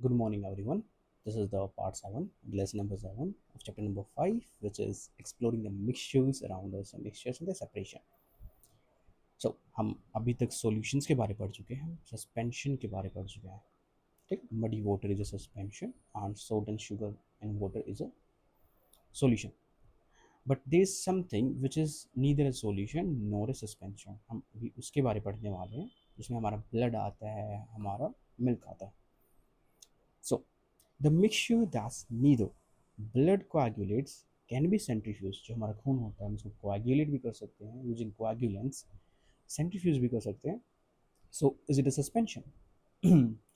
Good morning, everyone. This is the part 7, lesson number 7 of chapter number 5, which is exploring the mixtures around us and mixtures and their separation. So, हम अभी तक solutions के बारे पढ़ चुके हैं, suspension के बारे पढ़ चुके हैं. ठीक, muddy water is a suspension and salt and sugar and water is a solution. But there is something which is neither a solution nor a suspension. हम अभी उसके बारे पढ़ने वाले हैं, जिसमें हमारा blood आता है, हमारा milk आता है. So, the mixture that's neither blood coagulates can be centrifuged. जो हमारा खून होता है हम उसको coagulate भी कर सकते हैं using coagulants, centrifuge भी कर सकते हैं. So, is it a suspension?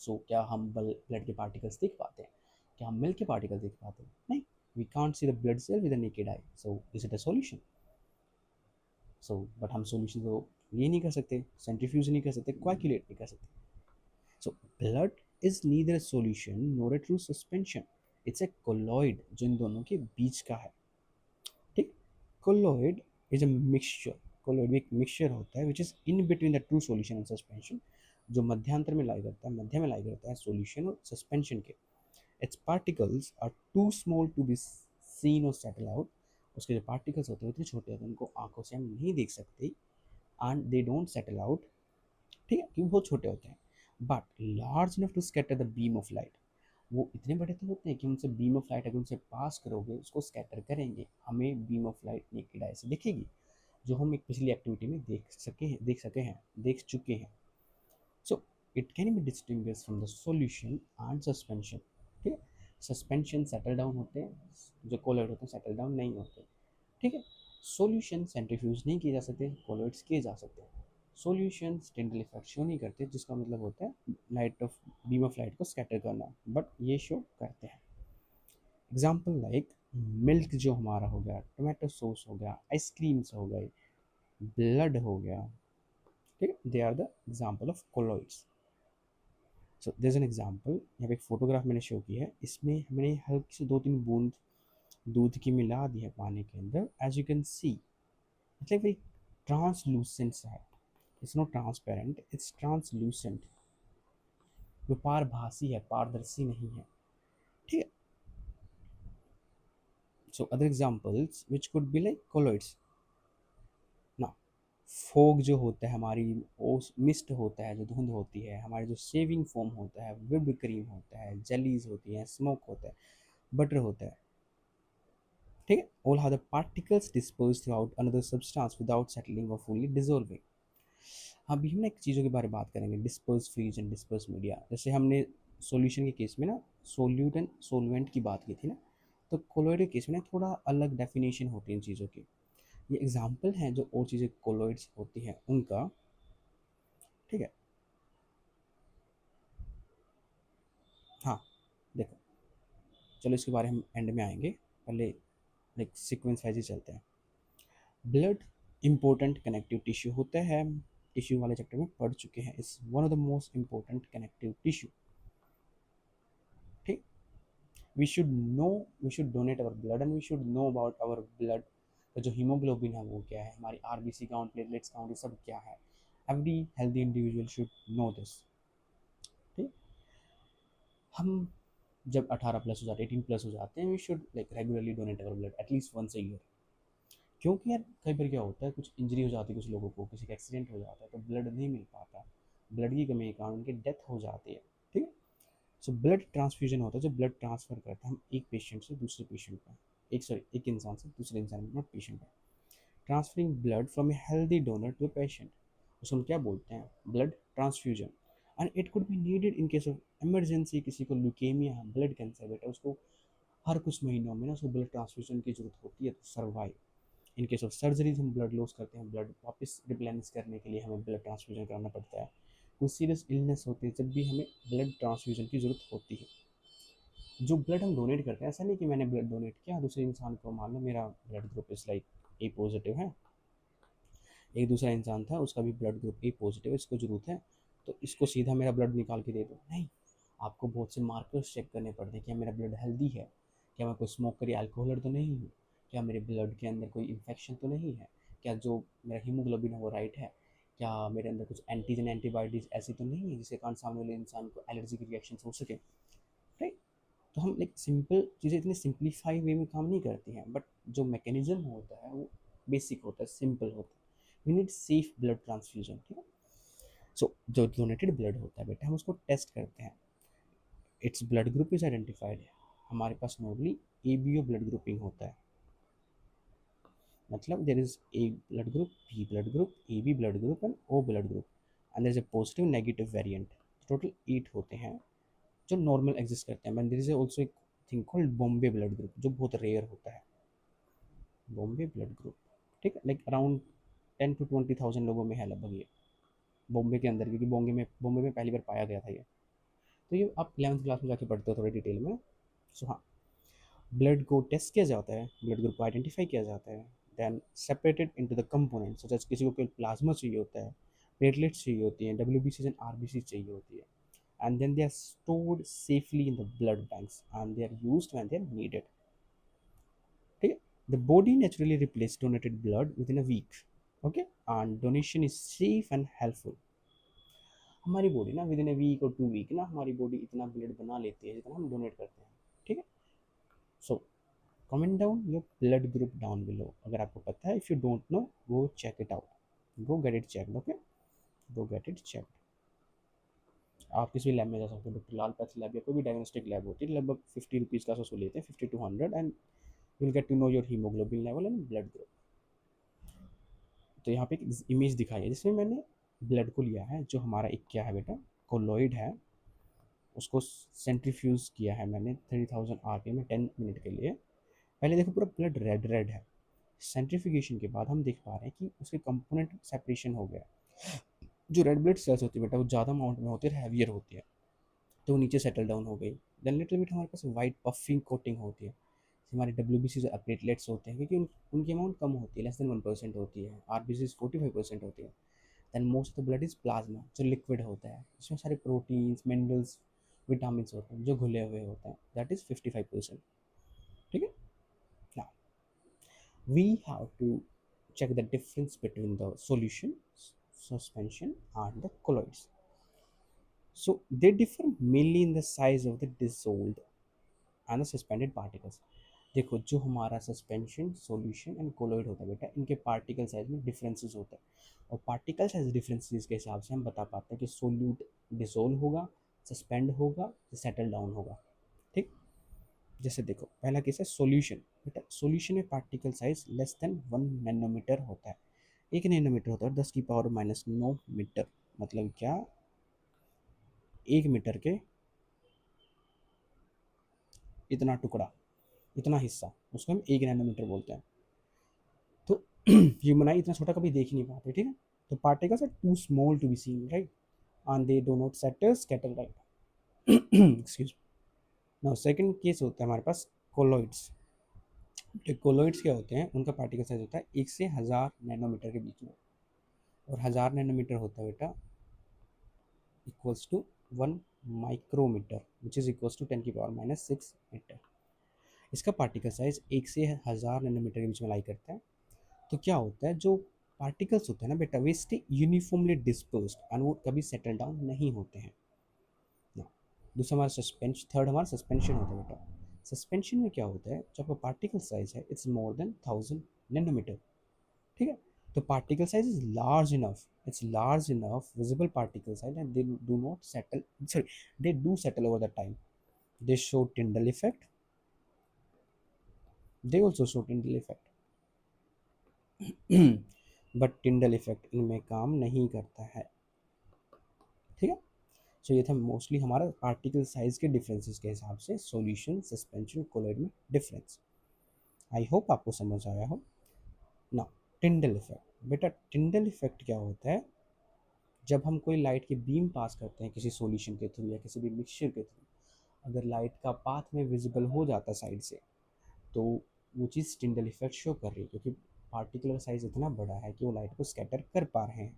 So, क्या हम blood के particles देख पाते हैं? क्या हम milk के particles देख पाते हैं? नहीं. We can't see the blood cell with the naked eye. So, is it a solution? So, but हम solution को ये नहीं कर सकते, centrifuge नहीं कर सकते, coagulate नहीं कर सकते. So, blood is neither a solution nor a true suspension. It's a colloid जो इन दोनों के बीच का है. ठीक, colloid is a mixture. colloid भी एक mixture होता है which is in between the true solution and suspension, जो मध्यांतर में लाई करता है, मध्य में लाई करता है solution और suspension के. Its particles are too small to be seen or settle out. उसके जो particles होते हैं इतने छोटे होते हैं उनको आंखों से हम नहीं देख सकते and they don't settle out. ठीक है, क्योंकि बहुत छोटे होते हैं. But large enough to scatter the beam of light. वो इतने बड़े तो होते हैं कि उनसे बीम ऑफ लाइट अगर उनसे पास करोगे उसको स्कैटर करेंगे, हमें beam of light naked eye से दिखेगी, जो हम एक पिछली एक्टिविटी में देख चुके हैं. So it can be distinguish from the solution and suspension. ठीक है, सस्पेंशन सेटल डाउन होते हैं, जो कोलॉइड होते हैं सेटल डाउन नहीं होते. ठीक है, सॉल्यूशन सेंट्रीफ्यूज नहीं किए जा सकते, कोलॉइड्स किए जा सकते हैं. सॉल्यूशन टेंडल इफेक्ट शो नहीं करते, जिसका मतलब होता है light of beam of light को स्कैटर करना, बट ये शो करते हैं. एग्जाम्पल लाइक मिल्क जो हमारा हो गया, टोमेटो सॉस हो गया, आइसक्रीम्स हो गए, ब्लड हो गया. ठीक, they are the example of colloids. So there is an example, यहाँ पे एक फोटोग्राफ मैंने शो की है, इसमें हमने हल्की से 2-3 बूंद दूध की मिला दी है पानी के अंदर. As you can see it's like very translucent सा है. It's not transparent, it's translucent. वो पारभासी है, पारदर्शी नहीं है. ठीक है. So other examples which could be like colloids ना. फोग जो होता है हमारी, ओस मिस्ट होता है, जो धुंध होती है, हमारे जो शेविंग फोम होता है, विप्ड क्रीम होता है, जेलीज होती हैं, स्मोक होता है, बटर होता है. ठीक है, all have the particles disperse through out another substance without settling और फुली डिजोल्विंग. अभी हम ना एक चीज़ों के बारे में बात करेंगे, disperse freeze and disperse media. जैसे हमने सॉल्यूशन के केस में ना सोल्यूट एंड सोलवेंट की बात की थी ना, तो कोलोइड के केस में ना थोड़ा अलग डेफिनेशन होती है इन चीज़ों की. ये एग्जाम्पल हैं जो और चीज़ें कोलोइड्स होती हैं उनका. ठीक है, हाँ, देखो, चलो इसके बारे में हम एंड में आएंगे, पहले लाइक सीक्वेंस वाइज ही चलते हैं. ब्लड इम्पोर्टेंट कनेक्टिव टिश्यू होता है, टिश्यू वाले चैप्टर में पढ़ चुके हैं. इस one of the most important connective tissue. ठीक, we should donate our blood and we should know about our blood. तो जो हीमोग्लोबिन है वो क्या है, हमारी आरबीसी काउंट, प्लेटलेट्स काउंट, ये सब क्या है. Every healthy individual should know this. ठीक, हम जब 18 प्लस हो जाते हैं, 18 प्लस हो जाते हैं, we should like regularly donate our blood at least once a year. क्योंकि यार कई बार क्या होता है, कुछ इंजरी हो जाती है, कुछ लोगों को किसी का एक्सीडेंट हो जाता है तो ब्लड नहीं मिल पाता, ब्लड की कमी के कारण उनकी डेथ हो जाती है. ठीक है, सो ब्लड ट्रांसफ्यूजन होता है, जो ब्लड ट्रांसफ़र करता है हम एक पेशेंट से दूसरे पेशेंट में, एक इंसान से दूसरे इंसान में, नॉट पेशेंट में. Transferring blood from a healthy donor to a patient, उसको हम क्या बोलते हैं, blood transfusion. And it could be needed in case of emergency. किसी को ल्यूकेमिया, ब्लड कैंसर बेटा, उसको हर कुछ महीनों में ना उसको ब्लड ट्रांसफ्यूजन की जरूरत होती है तो survive. In case of surgeries हम ब्लड लॉस करते हैं, ब्लड वापस रिप्लेनिश करने के लिए हमें ब्लड ट्रांसफ्यूजन कराना पड़ता है. कुछ सीरियस इलनेस होती है जब भी हमें ब्लड ट्रांसफ्यूजन की ज़रूरत होती है. जो ब्लड हम डोनेट करते हैं, ऐसा नहीं कि मैंने ब्लड डोनेट किया दूसरे इंसान को, मान लो मेरा blood group is like a positive है, एक दूसरा इंसान था उसका भी ब्लड ग्रुप ए पॉजिटिव है, इसको ज़रूरत है तो इसको सीधा मेरा ब्लड निकाल के दे दो, नहीं. आपको बहुत से मार्कर्स चेक करने पड़ते हैं, क्या मेरा ब्लड हेल्दी है, क्या मैं कोई स्मोकर या अल्कोहलर तो नहीं हूँ, क्या मेरे ब्लड के अंदर कोई इन्फेक्शन तो नहीं है, क्या जो मेरा हीमोग्लोबिन है वो राइट है, क्या मेरे अंदर कुछ एंटीजन एंटीबॉडीज़ ऐसी तो नहीं है जिसके कारण सामने वाले इंसान को एलर्जी की रिएक्शन हो सके. तो हम लाइक सिंपल चीज़ें इतनी सिंप्लीफाई वे में काम नहीं करती हैं, बट जो मैकेनिज्म होता है वो बेसिक होता है, सिंपल होता है। We need safe blood transfusion, ठीक है। सो जो डोनेटेड ब्लड होता है बेटा, हम उसको टेस्ट करते हैं, its blood group is identified. हमारे पास नॉर्मली ABO ब्लड ग्रुपिंग होता है, मतलब there is A blood group, B blood group, AB blood group and O blood group, and there is a positive negative variant. Total 8 होते हैं जो normal exist करते हैं। There is also एक thing called Bombay blood group जो बहुत rare होता है, बॉम्बे ब्लड ग्रुप, ठीक है। लाइक अराउंड 10 to 20,000 लोगों में है लगभग ये, बॉम्बे के अंदर, क्योंकि बॉम्बे में पहली बार पाया गया था ये। तो ये आप 11th क्लास में जाके पढ़ते हो थोड़ी डिटेल में। सो हाँ, ब्लड को टेस्ट किया जाता है, ब्लड ग्रुप को आइडेंटिफाई किया जाता है, then separated into the components, such as किसी को कोई प्लाज्मा चाहिए होता है, प्लेटलेट्स चाहिए होती हैं, WBCs एंड RBC चाहिए होती है, and then they are stored safely in the blood banks and they are used when they are needed, ठीक है। the body naturally replaces donated blood within a week, okay, and donation is safe and helpful। हमारी body ना with in a week और 2 week ना हमारी body इतना blood बना लेती है जितना हम डोनेट करते हैं, ठीक है। So comment down your blood group down below, अगर आपको पता है। If you don't know, go check it out, go get it check, okay, go get it check. आप किसी भी लैब में जा सकते हो, डॉक्टर लाल पैथ लैब या कोई भी डायग्नोस्टिक लैब होती है, लगभग 50 रुपीज़ का वसूल लेते हैं, 50 to 100, and you will get to know your haemoglobin level and blood group. तो यहाँ पे एक इमेज दिखाई है जिसमें मैंने ब्लड को लिया है, जो हमारा एक क्या है बेटा, कोलॉइड है, उसको सेंट्रीफ्यूज किया है मैंने 3000 RPM में 10 मिनट के लिए। पहले देखो पूरा ब्लड रेड रेड है, सेंट्रीफ्यूगेशन के बाद हम देख पा रहे हैं कि उसके कंपोनेंट सेपरेशन हो गया। जो रेड ब्लड सेल्स होती है बेटा वो ज़्यादा अमाउंट में होती है, हैवियर होती है, तो वो नीचे सेटल डाउन हो गई। देन लिटिल बिट हमारे पास वाइट पफिंग कोटिंग होती है, हमारे WBC जो प्लेटलेट्स होते हैं, क्योंकि उनकी अमाउंट कम होती है, लेस देन 1% होती है, RBC 45% होती है। Then most of the blood is plasma जो लिक्विड होता है, इसमें सारे प्रोटीन्स, मिनरल्स, विटामिन होते हैं जो घुले हुए होते हैं, दैट इज 55%, ठीक है। Now we have to check the difference between the solution, suspension and the colloids. So they differ mainly in the size of the dissolved and the suspended particles। देखो जो हमारा सस्पेंशन, सॉल्यूशन एंड कोलॉइड होता है बेटा, इनके particle size में differences होता है, और पार्टिकल साइज डिफरेंसेस के हिसाब से हम बता पाते हैं कि सोल्यूट डिसोल्व होगा, सस्पेंड होगा, सेटल डाउन होगा, ठीक। जैसे देखो पहला केस है सॉल्यूशन, बेटा सॉल्यूशन में particle size less than 1 nanometre होता है, 1 नैनोमीटर होता है 10⁻⁹मीटर, मतलब क्या, 1 मीटर के इतना टुकड़ा, इतना हिस्सा, उसको हम 1 नैनोमीटर बोलते हैं। तो ह्यूमन आई इतना छोटा कभी देख ही नहीं पाते, ठीक है। तो particles are too small to be seen, right, and they do not settle scatter, right. Excuse. Now second case होता है हमारे पास कोलॉइड्स। तो कोलॉइड्स क्या होते हैं, उनका पार्टिकल साइज होता है 1 से 1000 नैनोमीटर के बीच में, और 1000 नैनोमीटर होता है बेटा equals to 1 micrometre, which is equals to 10⁻⁻⁶मीटर। इसका पार्टिकल साइज 1 से 1000 नैनोमीटर के बीच में लाई करता है। तो क्या होता है, जो पार्टिकल्स होते हैं ना बेटा, वे स्टे यूनिफॉर्मली डिस्पर्स्ड एंड वो कभी सेटल डाउन नहीं होते हैं ना। दूसरा हमारा सस्पेंशन, थर्ड हमारा सस्पेंशन होता है बेटा। सस्पेंशन में क्या होता है, जब आपका पार्टिकल साइज है इट्स मोर देन 1000 नैनोमीटर, ठीक है। तो particle size is large enough, it's large enough visible particle size, and they do not settle, sorry, they do settle over the time. They show Tyndall effect, they also show Tyndall effect, but Tyndall effect इनमें काम नहीं करता है, ठीक है। सो ये था mostly हमारा पार्टिकल साइज के डिफरेंसेस के हिसाब से सॉल्यूशन, सस्पेंशन, कोलॉइड में डिफरेंस। आई होप आपको समझ आया हो ना। टिंडल इफेक्ट, बेटा टिंडल इफेक्ट क्या होता है, जब हम कोई लाइट की बीम पास करते हैं किसी सॉल्यूशन के थ्रू या किसी भी मिक्सचर के थ्रू, अगर लाइट का पाथ में विजिबल हो जाता है साइड से, तो वो चीज़ टिंडल इफेक्ट शो कर रही है, क्योंकि पार्टिकल का साइज इतना बड़ा है कि वो लाइट को स्कैटर कर पा रहे हैं।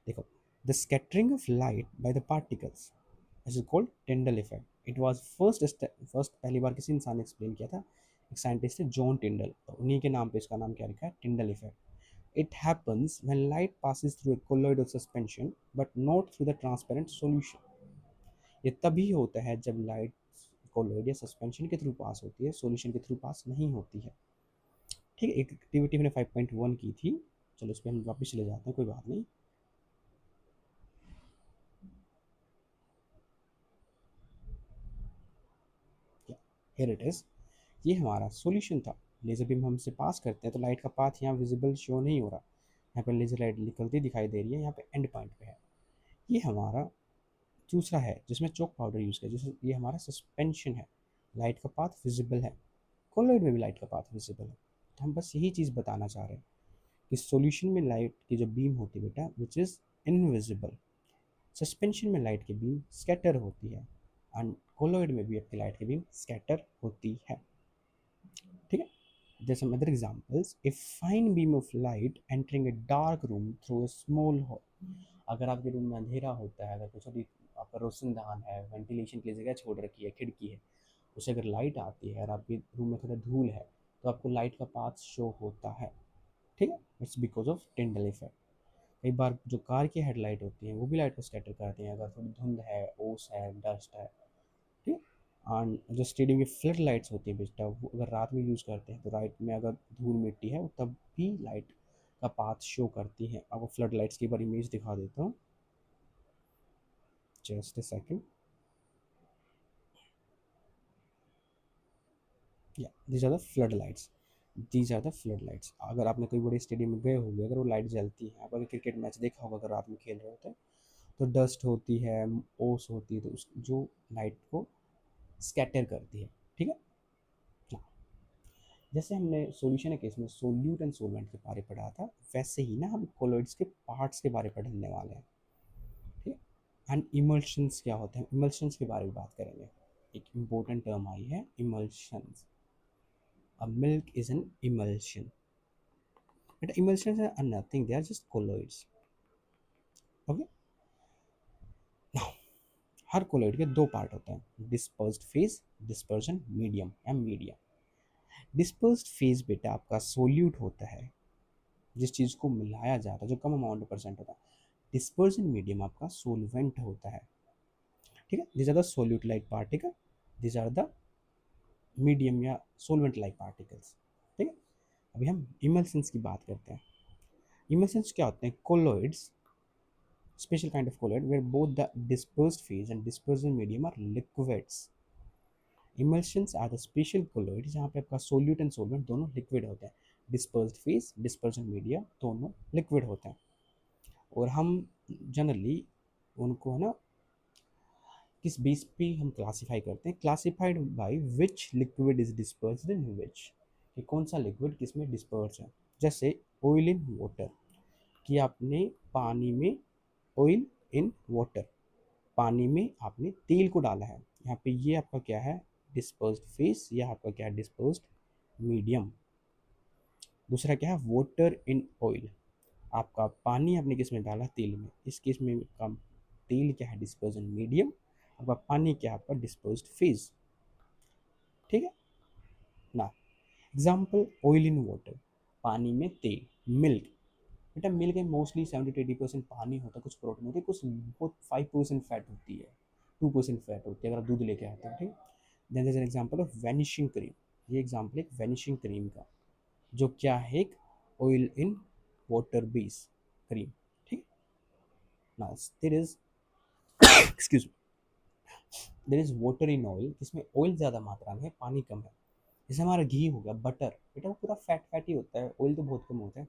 देखो, the scattering of light by the particles is called Tyndall effect. It was first पहली बार किसी इंसान ने एक्सप्लेन किया था, एक साइंटिस्ट है जॉन टिंडल, और उन्हीं के नाम पे इसका नाम क्या लिखा है, Tyndall effect. It happens when light passes through a colloidal suspension but not through the transparent solution। ये तभी होता है जब लाइट कोलोइड या सस्पेंशन के थ्रू पास होती है, सॉल्यूशन के थ्रू पास नहीं होती है। ठीक है, एक एक्टिविटी हमने 5.1 की थी, चलो उस पर हम वापस चले जाते हैं, कोई बात नहीं। हियर इट इज, ये हमारा सॉल्यूशन था। लेज़र बीम हमसे पास करते हैं तो लाइट का पाथ यहाँ विजिबल शो नहीं हो रहा, यहाँ पे लेज़र लाइट निकलती दिखाई दे रही है, यहाँ पे एंड पॉइंट पे है। ये हमारा दूसरा है जिसमें चौक पाउडर यूज़ किया, जैसे ये हमारा सस्पेंशन है, लाइट का पाथ विजिबल है, कोलोइड में भी लाइट का पाथ विजिबल है। तो हम बस यही चीज़ बताना चाह रहे हैं कि सॉल्यूशन में लाइट की जो बीम होती है बेटा विच इज़ इनविजिबल, सस्पेंशन में लाइट की बीम स्कैटर होती है, एंड कोलोइड में भी आपकी लाइट की बीम स्कैटर होती है। ठीक है, there's some other examples. A fine beam of light entering a dark room through a small hole. अगर आपके रूम में अंधेरा होता है, अगर कुछ अभी आपका रोशनदान है, वेंटिलेशन की जगह छोड़ रखी है, खिड़की है, उसे अगर लाइट आती है और आपके रूम में थोड़ा धूल है तो आपको लाइट का पाथ शो होता है। ठीक है, it's because of Tyndall effect. कई बार जो कार की हेडलाइट होती हैं वो भी लाइट को स्कैटर करती हैं, अगर थोड़ी धुंध है, ओस है, डस्ट है। ठीक है, एंड जो स्टेडियम की फ्लड लाइट्स होती हैं बेटा, वो अगर रात में यूज़ करते हैं तो रात में अगर धूल मिट्टी है वो तब भी लाइट का पाथ शो करती है। आपको फ्लड लाइट्स की बार इमेज दिखा देता हूँ, just a second. Yeah these are the flood lights, these are the flood lights. अगर आपने कोई बड़े स्टेडियम में गए होंगे, अगर वो लाइट जलती है, आप अगर क्रिकेट मैच देखा होगा, अगर रात में खेल रहे होते हैं तो डस्ट होती है, ओस होती है, तो उस जो लाइट को स्कैटर करती है। ठीक है, जैसे हमने सॉल्यूशन के केस में सोल्यूट एंड सोलवेंट के बारे पढ़ा था, वैसे ही ना हम कोलोइड्स के पार्ट्स के बारे पढ़ने वाले हैं। ठीक है, एंड इमल्शंस क्या होते हैं, इमल्शंस के बारे में बात करेंगे। एक इम्पोर्टेंट टर्म आई है emulsions. A milk is an emulsion, but emulsions are nothing, they are just colloids. Okay, हर कोलोइड के दो पार्ट होते हैं, डिस्पर्स्ड फेज, डिस्पर्जन मीडियम या मीडिया। डिस्पर्स्ड फेज बेटा आपका सोल्यूट होता है, जिस चीज़ को मिलाया जाता है, जो कम अमाउंट में परसेंट होता है। डिस्पर्जन मीडियम आपका सोलवेंट होता है। ठीक है, this are the solute like particle, this are the medium या सोलवेंट लाइक पार्टिकल्स। ठीक है, अभी हम इमल्शंस की बात करते हैं। इमल्शंस क्या होते हैं, colloids, special kind of colloid where both the dispersed phase and dispersion medium are liquids. Emulsions are the special colloids जहाँ पे आपका solute and solvent दोनों liquid होते हैं, dispersed phase, dispersion media दोनों liquid होते हैं। और हम जनरली उनको है ना किस बेस पे हम क्लासीफाई करते हैं, classified by which liquid is dispersed in which, कि कौन सा लिक्विड किस में डिस्पर्स है। जैसे ऑयल इन वाटर, कि आपने पानी में, ऑयल इन वाटर, पानी में आपने तेल को डाला है, यहाँ पे ये आपका क्या है, डिस्पर्स्ड फेस, या आपका क्या है, डिस्पर्स्ड मीडियम। दूसरा क्या है, वाटर इन ऑयल, आपका पानी आपने किस में डाला, तेल में, इस केस में का तेल क्या है, डिस्पर्जन मीडियम, आपका पानी क्या है, आपका डिस्पर्स्ड फेज। ठीक है ना, एग्जाम्पल ऑयल इन वाटर, पानी में तेल, मिल्क, बेटा मिल्क में मोस्टली 70 to 80% पानी होता है, कुछ प्रोटीन होती है, कुछ बहुत 5% फैट होती है, 2% फैट होती है अगर आप दूध लेके आते हैं। ठीक, then is an example of vanishing cream, ये एग्जाम्पल एक वैनिशिंग क्रीम का, जो क्या है, एक oil in water base cream. ठीक, now there is excuse there is water in oil, जिसमें ऑयल ज़्यादा मात्रा में है, पानी कम है। जैसे हमारा घी हो गया, बटर, बेटा वो पूरा फैट फैट ही होता है, ऑयल तो बहुत कम होता है।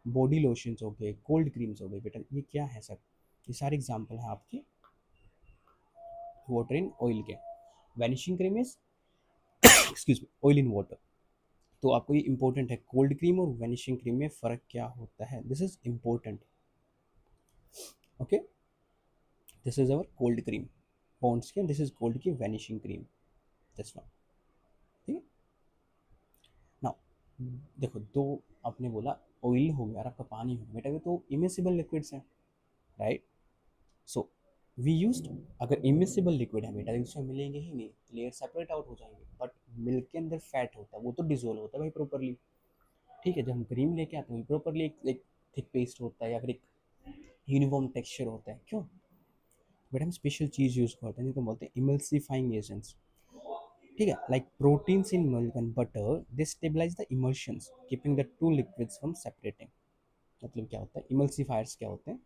बॉडी लोशंस हो गए, कोल्ड क्रीम्स हो गए, बेटा ये क्या है सर, ये सारे एग्जाम्पल हैं आपके वाटर इन ऑयल के। Vanishing cream is excuse me oil in water. तो आपको ये इंपॉर्टेंट है, कोल्ड क्रीम और वैनिशिंग क्रीम में फ़र्क क्या होता है, this is important. Okay, this is our cold cream Pond's के, दिस इज कोल्ड की वैनिशिंग क्रीम, दिस वन। ठीक है, नाउ देखो, दो आपने बोला ऑयल हो गया और आपका पानी हो गया, बेटा ये तो इमिसिबल लिक्विड्स हैं, राइट। सो वी यूज, अगर इमिसिबल लिक्विड है बेटा तो उसमें मिलेंगे ही नहीं, लेयर सेपरेट आउट हो जाएंगे, बट मिल्क के अंदर फैट होता है, वो तो डिजोल्व होता है भाई प्रॉपरली। ठीक है, जब हम क्रीम लेके आते हैं प्रॉपरली एक थिक पेस्ट होता है या फिर एक यूनिफॉर्म टेक्सचर होता है, क्यों, बट हम स्पेशल चीज़ यूज़ करते हैं जिनको बोलते हैं इमल्सिफाइंग एजेंट्स। ठीक है, like proteins in milk and butter they stabilise the emulsions keeping the two liquids from separating. मतलब क्या होता है, इमल्सिफायर्स क्या होते हैं,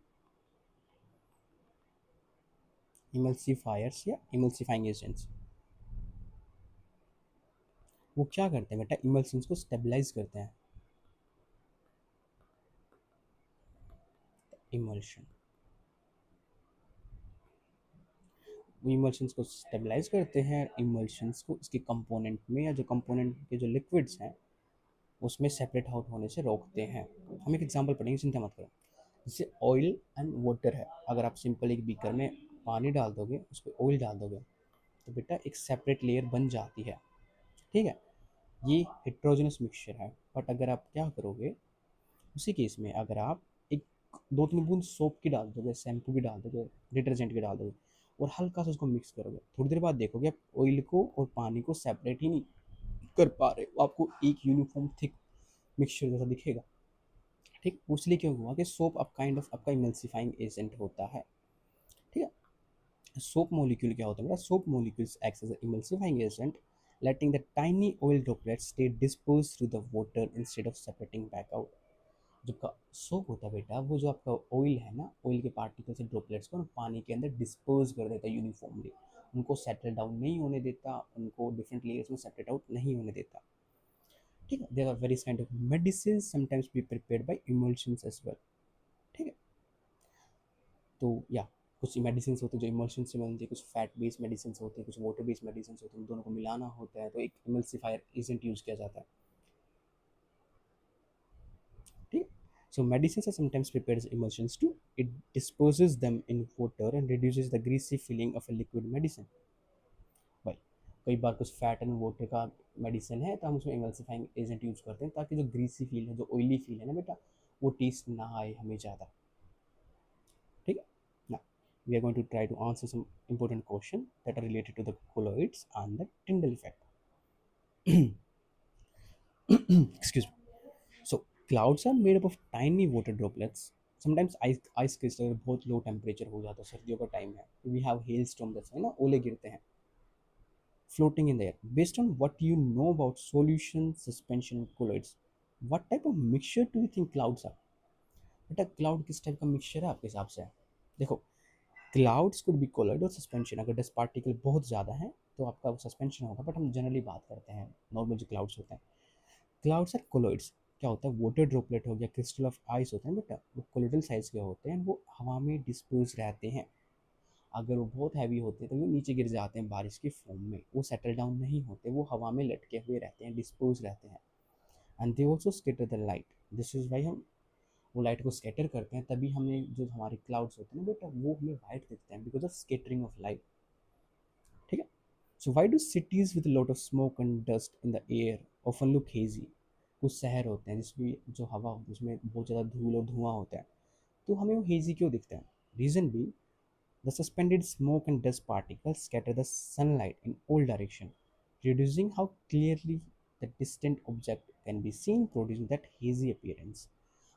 इमल्सिफायर्स या इमल्सिफाइंग एजेंट्स, वो क्या करते हैं बेटा, इमल्शंस को स्टेबलाइज करते हैं। इमल्शन, वो इमल्शंस को स्टेबलाइज करते हैं, इमल्शंस को इसके कंपोनेंट में या जो कंपोनेंट के जो लिक्विड्स हैं उसमें सेपरेट आउट होने से रोकते हैं। हम एक एग्जांपल पढ़ेंगे, चिंता मत करो। जैसे ऑयल एंड वाटर है, अगर आप सिंपल एक बीकर में पानी डाल दोगे, उस पर ऑयल डाल दोगे, तो बेटा एक सेपरेट लेयर बन जाती है। ठीक है, ये हेट्रोजेनस मिक्सचर है। बट अगर आप क्या करोगे, उसी केस में अगर आप एक 2-3 बूंद सोप की डाल दोगे, शैम्पू की डाल दोगे, डिटर्जेंट की डाल दोगे और हल्का सा उसको मिक्स करोगे, थोड़ी देर बाद देखोगे आप ऑयल को और पानी को सेपरेट ही नहीं कर पा रहे, वो आपको एक यूनिफॉर्म थिक मिक्सचर जैसा दिखेगा। ठीक, उसलिए क्यों हुआ कि सोप अब काइंड ऑफ आपका इमल्सिफाइंग एजेंट होता है। ठीक है, सोप मॉलिक्यूल क्या होता है बेटा, soap molecules act as emulsifying agent letting the tiny oil droplets stay dispersed through the water instead of separating back out। जो का सोप होता है बेटा, वो जो आपका ऑयल है ना, ऑयल के पार्टिकल से ड्रॉपलेट्स को ना पानी के अंदर डिस्पर्स कर देता है यूनिफॉर्मली, उनको सेटल डाउन नहीं होने देता, उनको डिफरेंट लेयर्स में सेपरेट आउट नहीं होने देता। ठीक है, there are various kind of medicine sometimes be prepared by emulsions as well. ठीक है, तो या कुछ मेडिसिन होते हैं जो इमल्शन से बनती है, कुछ फैट बेस्ड मेडिसिन होते हैं, कुछ वाटर बेस्ड मेडिसिन होते हैं, दोनों को मिलाना होता है तो एक इमल्सिफायर एजेंट यूज किया जाता है। ठीक है, so medicines are sometimes prepared as emulsions too। It disperses them in water and reduces the greasy feeling of a liquid medicine। भाई, कई बार कुछ फैट एंड वाटर का मेडिसिन है तो हम उसमें इमल्सिफाइंग एजेंट यूज करते हैं ताकि जो ग्रीसी फील है, जो ऑयली फील है ना बेटा, वो टेस्ट ना आए हमें ज़्यादा। ठीक है ना, we are going to try to answer some important questions that are related to the colloids and the Tyndall effect। Excuse me। So clouds are made up of tiny water droplets। Sometimes ice crystal बहुत low temperature हो जाता है, सर्दियों का time है, we have hailstorm, जैसे है ना, ओले गिरते हैं, floating in the air। Based on what you know about solution, suspension, colloids, what type of mixture do you think clouds are? बेटा क्लाउड किस टाइप का मिक्सचर है आपके हिसाब से? देखो, क्लाउड्स कुड बी कोलॉइड और सस्पेंशन। अगर डस्ट पार्टिकल बहुत ज़्यादा है तो आपका सस्पेंशन होगा, बट हम जनरली बात करते हैं नॉर्मल जो क्लाउड्स होते हैं, क्लाउड्स आर कोलॉइड्स। क्या होता है, वाटर ड्रॉपलेट हो गया, क्रिस्टल ऑफ आइस होते हैं बेटा, वो कोलोइडल साइज के होते हैं, वो हवा में डिस्पर्स रहते हैं। अगर वो बहुत हैवी होते हैं तो वो नीचे गिर जाते हैं बारिश की फॉर्म में, वो सेटल डाउन नहीं होते, वो हवा में लटके हुए रहते हैं, डिस्पोज रहते हैं। And they also scatter the light. This is why हम वो लाइट को स्केटर करते हैं, तभी हमें जो हमारे क्लाउड्स होते हैं ना बेटा, वो हमें वाइट दिखते हैं because of scattering of light. ठीक है, so why do cities with lot of smoke and dust in the air often look hazy? कुछ शहर होते हैं जिसमें जो हवा होती है उसमें बहुत ज़्यादा धूल और धुआं होता है, तो हमें वो हेजी क्यों दिखता है? रीज़न भी, the suspended smoke and dust particles scatter the sunlight in all directions, reducing how clearly the distant object can be seen, producing that hazy appearance।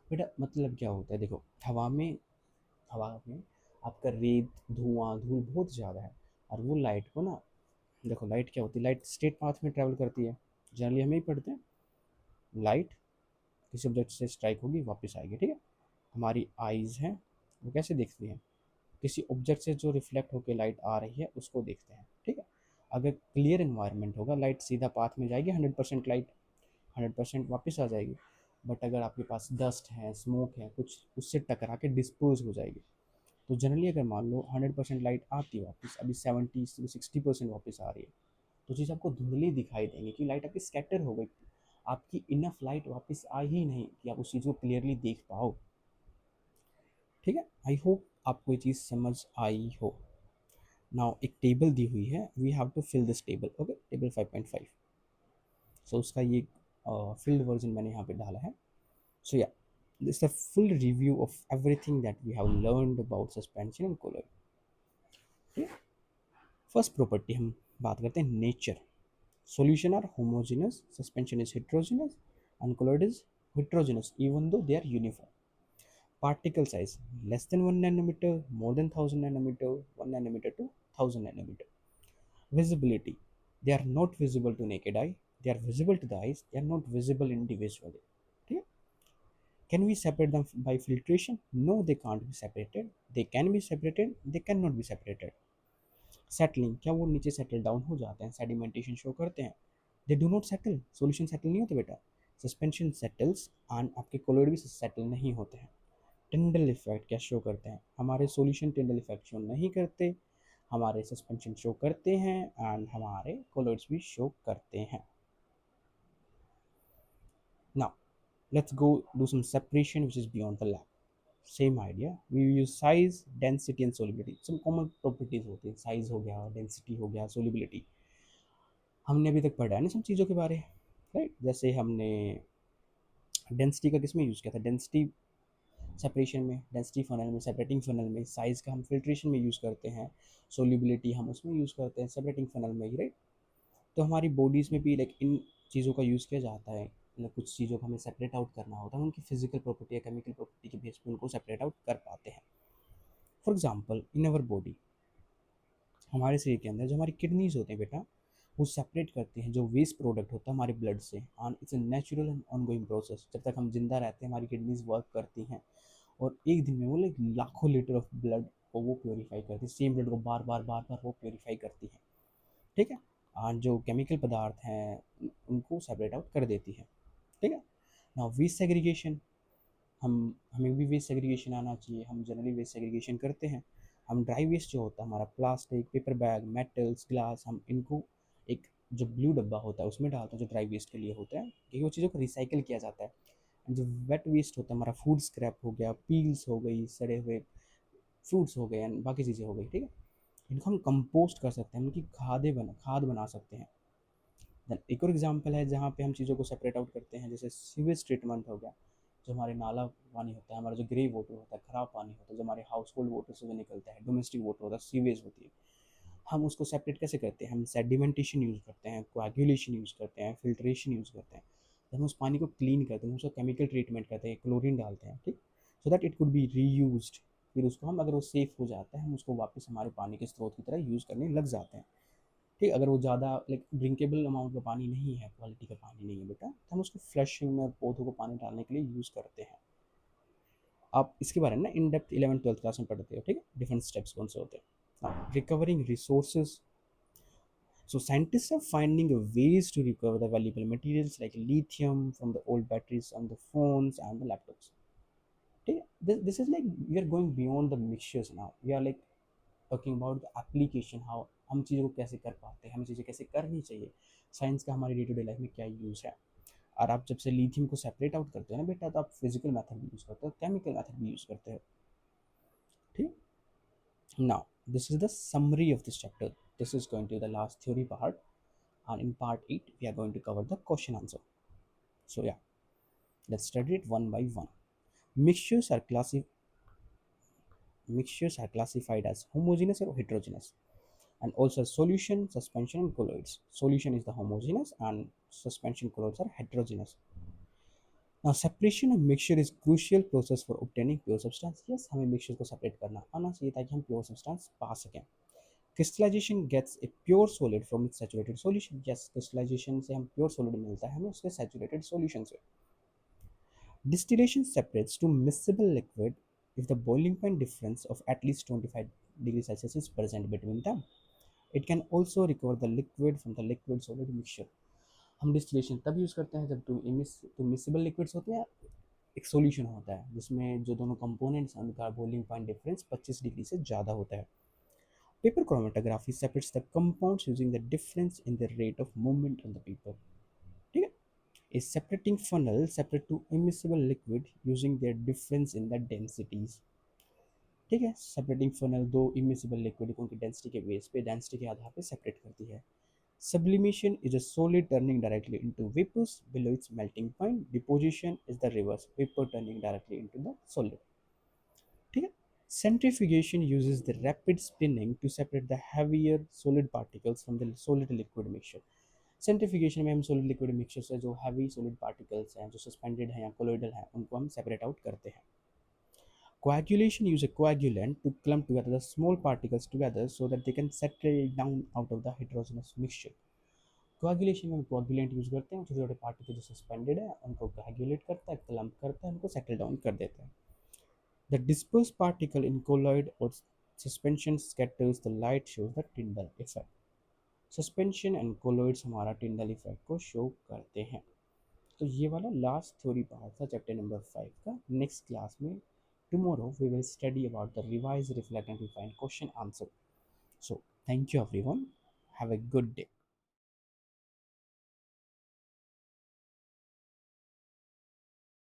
बेटा मतलब क्या होता है, देखो हवा में आपका रेत, धुआं, धूल बहुत ज़्यादा है, और वो लाइट को ना, देखो लाइट क्या होती है, लाइट स्ट्रेट पाथ में ट्रैवल करती है, जनरली हमें ही पढ़ते हैं, लाइट किसी ऑब्जेक्ट से स्ट्राइक होगी वापस आएगी। ठीक है, हमारी आइज़ हैं, वो कैसे देखती हैं, किसी ऑब्जेक्ट से जो रिफ्लेक्ट होकर लाइट आ रही है उसको देखते हैं। ठीक है, अगर क्लियर इन्वायरमेंट होगा, लाइट सीधा पाथ में जाएगी, 100% लाइट 100% वापस आ जाएगी। बट अगर आपके पास डस्ट है, स्मोक है, कुछ उससे टकरा के डिस्पोज हो जाएगी। तो जनरली अगर मान लो 100% लाइट आती है वापस, अभी 70 से 60% वापस आ रही है, तो चीज़ आपको धुंधली दिखाई देंगी कि लाइट आपकी स्कैटर हो गई, आपकी इनफ लाइट वापस आई ही नहीं कि आप उस चीज़ को क्लियरली देख पाओ। ठीक है, आई होप आपको ये चीज़ समझ आई हो। नाउ एक टेबल दी हुई है, we have to fill this table. Okay, table 5.5। So उसका ये फिल्ड वर्जन मैंने यहाँ पे डाला है। So yeah, this the full review of everything that we have learned about suspension and colloid. First property हम बात करते हैं, nature. Solution are homogeneous, suspension is heterogeneous, and colloid is heterogeneous even though they are uniform। Particle size less than 1 nanometer, more than 1000 nanometer, 1 nanometer to 1000 nanometer। Visibility They are not visible to naked eye. They are visible to the eyes. They are not visible individually. Okay? Can we separate them by filtration? No, they can't be separated. They can be separated. They cannot be separated. Settling, क्या वो नीचे settle down हो जाते हैं, sedimentation show करते हैं? They do not settle, solution settle नहीं होते बेटा, सस्पेंशन सेटल्स एंड आपके कोलोइड भी सेटल नहीं होते हैं। टिंडल इफेक्ट क्या शो करते हैं? हमारे सॉल्यूशन टिंडल इफेक्ट शो नहीं करते, हमारे सस्पेंशन शो करते हैं एंड हमारे कोलोइड्स भी शो करते हैं। Now let's go do some separation which is beyond the lab. Same idea, we use size, density and solubility. Some common properties होती है, साइज हो गया, डेंसिटी हो गया, सोलिबिलिटी। हमने अभी तक पढ़ा है ना सब चीज़ों के बारे, राइट? जैसे हमने डेंसिटी का किस में यूज़ किया था? डेंसिटी सेपरेशन में, डेंसिटी फनल में, सेपरेटिंग फनल में। साइज़ का हम फिल्ट्रेशन में यूज़ करते हैं, सोल्यूबिलिटी हम उसमें यूज़ करते हैं सेपरेटिंग फनल में ही, राइट? तो हमारी बॉडीज़ में भी लाइक इन चीज़ों का यूज़ किया जाता है। मतलब कुछ चीज़ों को हमें सेपरेट आउट करना होता है, उनकी फिजिकल प्रॉपर्टी या केमिकल प्रॉपर्टी के बेस पे उनको सेपरेट आउट कर पाते हैं। For example in our body, हमारे शरीर के अंदर जो हमारी किडनीज होते हैं बेटा, वो सेपरेट करते हैं जो वेस्ट प्रोडक्ट होता है हमारे ब्लड से। And it's a natural and ongoing process. जब तक हम जिंदा रहते हैं हमारी किडनीज वर्क करती हैं, और एक दिन में वो लाइक लाखों लीटर ऑफ ब्लड को वो प्योरीफाई करती है, सेम ब्लड को बार बार बार बार वो प्योरीफाई करती है, ठीक है? और जो केमिकल पदार्थ हैं उनको सेपरेट आउट कर देती है, ठीक है? नाउ वेस्ट सेग्रीगेशन, हम हमें भी वेस्ट सेग्रीगेशन आना चाहिए, हम जनरली वेस्ट सेग्रीगेशन करते हैं। हम ड्राई वेस्ट जो होता है हमारा, plastic, paper bag, metals, glass, हम इनको एक जो ब्लू डब्बा होता है उसमें डालते हैं जो ड्राई वेस्ट के लिए होता है, क्योंकि वो चीज़ों को रिसाइकिल किया जाता है। जो वेट वेस्ट होता है हमारा, फूड स्क्रैप हो गया, पील्स हो गई, सड़े हुए फ्रूट्स हो गए एंड बाकी चीज़ें हो गई, ठीक है? इनको हम कंपोस्ट कर सकते हैं, इनकी खाद बना सकते हैं। देन एक और एग्जांपल है जहाँ पे हम चीज़ों को सेपरेट आउट करते हैं, जैसे सीवेज ट्रीटमेंट हो गया। जो हमारे नाला पानी होता है, हमारा जो ग्रे वाटर होता है, ख़राब पानी होता है, जो हमारे हाउस होल्ड वाटर से जो निकलता है, डोमेस्टिक वाटर होता है, सीवेज होती है, हम उसको सेपरेट कैसे करते हैं? हम सेडिमेंटेशन यूज़ करते हैं, कोएगुलेशन यूज़ करते हैं, फिल्ट्रेशन यूज़ करते हैं। जब हम उस पानी को क्लीन करते हैं, उसको केमिकल ट्रीटमेंट करते हैं, क्लोरीन डालते हैं, ठीक? So that it could B reused. फिर उसको हम, अगर वो सेफ़ हो जाता है, हम उसको वापस हमारे पानी के स्रोत की तरह यूज़ करने लग जाते हैं, ठीक? अगर वो ज़्यादा लाइक ड्रिंकेबल अमाउंट का पानी नहीं है, क्वालिटी का पानी नहीं है बेटा, तो हम उसको फ्लशिंग में, पौधों को पानी डालने के लिए यूज़ करते हैं। आप इसके बारे में ना इन डेप्थ 11th-12th क्लास में पढ़ते हो, ठीक है? डिफरेंट स्टेप्स कौन से होते हैं। Recovering resources, so scientists are finding ways to recover the valuable materials like lithium from the old batteries on the phones and the laptops. ठीक है? This is like we are going beyond the mixtures now. We are like talking about the application, how हम चीज़ों को कैसे कर पाते हैं, हमें चीज़ें कैसे करनी चाहिए, साइंस का हमारी डे टू डे लाइफ में क्या यूज़ है। और आप जब से लिथियम को सेपरेट आउट करते हो ना बेटा, तो आप फिजिकल मेथड भी यूज़ करते हो, केमिकल मेथड भी यूज़ करते हो, ठीक? Now this is the summary of this chapter. This is going to be the last theory part, and in part 8 we are going to cover the question answer. So yeah, let's study it one by one. Mixtures are classified as homogeneous or heterogeneous, and also solution, suspension, and colloids. Solution is the homogeneous, and suspension colloids are heterogeneous. Now separation of mixture is crucial process for obtaining pure substance. Yes, हमें mixture को separate करना आना चाहिए ताकि हम pure substance पा सकें. Crystallization gets a pure solid from its saturated solution. Yes, crystallization से हम pure solid मिलता है हमें उसके saturated solution से. Distillation separates to miscible liquid if the boiling point difference of at least 25 degrees Celsius is present between them. It can also recover the liquid from the liquid solid mixture. हम distillation तब use करते हैं जब two miscible liquids होते हैं, एक solution होता है जिसमें जो दोनों कंपोनेंट्स हैं उनका बॉइलिंग पॉइंट डिफरेंस 25 डिग्री से ज़्यादा होता है. Paper chromatography separates the compounds using the difference in the rate of movement on the paper. ठीक है? A separating funnel separate two immiscible liquid using their difference in the densities. ठीक है? Separating funnel दो immiscible liquid को उनकी density के base पे, density के आधार पे सेपरेट करती है. Sublimation is a solid turning directly into vapors below its melting point. Deposition is the reverse, vapor turning directly into the solid. ठीक है? Centrifugation uses the rapid spinning to separate the heavier solid particles from the solid liquid mixture. Centrifugation में हम solid liquid mixture से जो heavy solid particles हैं, जो suspended हैं या कोलोइडल हैं, उनको हम सेपरेट आउट करते हैं. Coagulation use a coagulant to clump together the small particles together so that they can settle down out of the heterogeneous mixture. Coagulation में हम कोआगुलेंट यूज़ करते हैं, छोटे छोटे पार्टिकल जो सस्पेंडेड है उनको कोआगुलेट करता है, क्लम्प करता है, उनको सेटल डाउन कर देता है. The dispersed particle in colloid or suspension scatters the light, shows the Tyndall effect. Suspension and colloids हमारा टिंडल इफेक्ट को शो करते हैं. तो ये वाला लास्ट थ्योरी पार्ट था चैप्टर नंबर 5 का. नेक्स्ट क्लास में tomorrow we will study about the revised reflect and refine question answer. So thank you everyone, have a good day.